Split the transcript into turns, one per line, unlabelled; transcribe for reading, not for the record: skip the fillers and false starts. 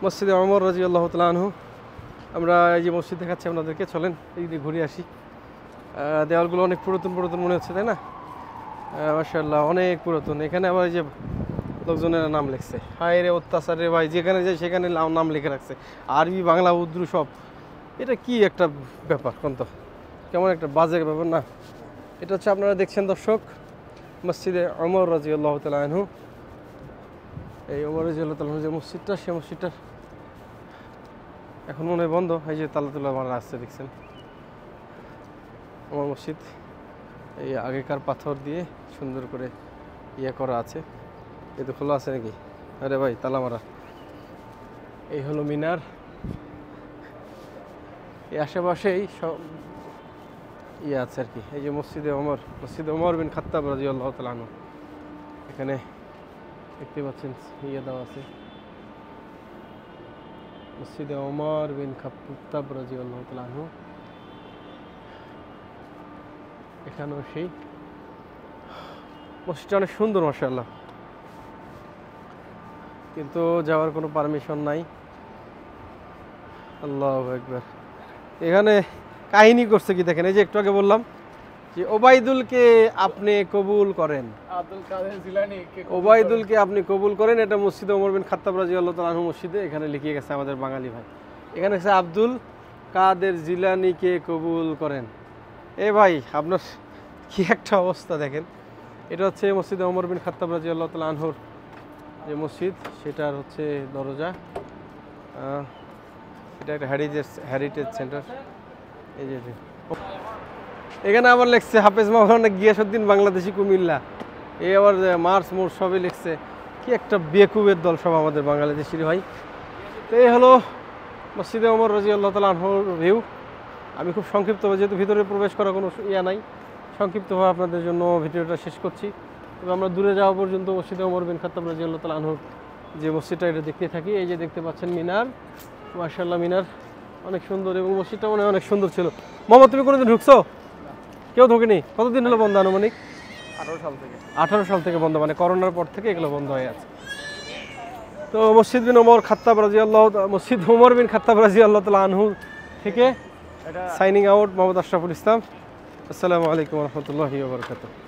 মসজিদে ওমর রাদিয়াল্লাহু তাআলা আনহু। আমরা এই যে মসজিদ দেখাচ্ছি আপনাদেরকে, চলেন এই দিকে ঘুরে আসি। দেওয়ালগুলো অনেক পুরাতন পুরাতন মনে হচ্ছে, তাই না? মাশাআল্লাহ অনেক পুরাতন। এখানে আবার এই যে লোকজনের নাম লিখছে, হায় রে অত্যাচার রে ভাই, যেখানে যায় সেখানে নাম লিখে রাখছে, আরবি বাংলা উর্দু সব। এটা কি একটা ব্যাপার কোন তো, কেমন একটা বাজে ব্যাপার না? এটা হচ্ছে আপনারা দেখছেন দর্শক, মসজিদে ওমর রাদিয়াল্লাহু তাআলা আনহু। এই ওমর রাদিয়াল্লাহু তাআলা আনহু যে মসজিদটা, সে মসজিদটার এখন মনে হয় বন্ধ। এই যে তালা তুলা মারা আসছে, দেখছেন আমার মসজিদ। এই আগেকার পাথর দিয়ে সুন্দর করে ইয়ে করা আছে। এ তো খোলা আছে নাকি? আরে ভাই তালা মারা। এই হলো মিনার। এই আশেপাশেই সব ইয়ে আছে আর কি। এই যে মসজিদে ওমর বিন খাত্তাব রাদিয়াল্লাহু তাআলা আনহু। এখানে দেখতে পাচ্ছেন ইয়ে দেওয়া আছে, মসজিদে ওমর বিন খাত্তাব রাদিয়াল্লাহু তাআলা আনহু। এখানেও সেই মসজিদটা অনেক সুন্দর মাশাআল্লাহ, কিন্তু যাওয়ার কোনো পারমিশন নাই। আল্লাহু আকবার। এখানে কাহিনী করছে কি দেখেন, এই যে একটু আগে বললাম যে ওবাইদুলকে আপনি কবুল করেন, ওবাইদুলকে আপনি কবুল করেন। এটা মসজিদে ওমর বিন খাত্তাব রাদিয়াল্লাহু তাআলা আনহু মসজিদে এখানে লিখিয়ে গেছে আমাদের বাঙালি ভাই। এখানে হচ্ছে আব্দুল কাদের জিলানীকে কবুল করেন। এ ভাই আপনার কি একটা অবস্থা দেখেন। এটা হচ্ছে মসজিদে ওমর বিন খাত্তাব রাদিয়াল্লাহু তাআলা আনহুর যে মসজিদ, সেটার হচ্ছে দরজা। এটা একটা হেরিটেজ সেন্টার। এই যে এখানে আবার লিখছে হাফেজ মাওলানা গিয়াসউদ্দিন বাংলাদেশি কুমিল্লা। এই আবার মার্চ মোর সবই লিখছে। কি একটা বেকুবের দল সব আমাদের বাংলাদেশির ভাই। তো এই হলো মসজিদে ওমর রাদিয়াল্লাহু তাআলা আনহুর ভিউ। আমি খুব সংক্ষিপ্তভাবে, যেহেতু ভিতরে প্রবেশ করার কোনো ইয়া নাই, সংক্ষিপ্তভাবে আপনাদের জন্য ভিডিওটা শেষ করছি। তবে আমরা দূরে যাওয়া পর্যন্ত মসজিদে ওমর বিন খাত্তাব রাদিয়াল্লাহু তাআলা আনহুর যে মসজিদটা, এটা দেখতে থাকি। এই যে দেখতে পাচ্ছেন মিনার, মাশাআল্লাহ মিনার অনেক সুন্দর, এবং মসজিদটা মনে হয় অনেক সুন্দর ছিল। মোহাম্মদ, তুমি কোনোদিন ঢুকছো? কেউ ঢোকেনি? কতদিন হলো বন্ধ আনুমানিক? 18 সাল থেকে বন্ধ, মানে করোনার পর থেকে এগুলো বন্ধ হয়ে আছে। তো মসজিদ ওমর বিন খাত্তাব রাদিয়াল্লাহু তাআলা আনহু থেকে সাইনিং আউট, মোহাম্মদ আশরাফুল ইসলাম। আসসালামু আলাইকুম ওয়া রাহমাতুল্লাহি ওয়া বারাকাতুহু।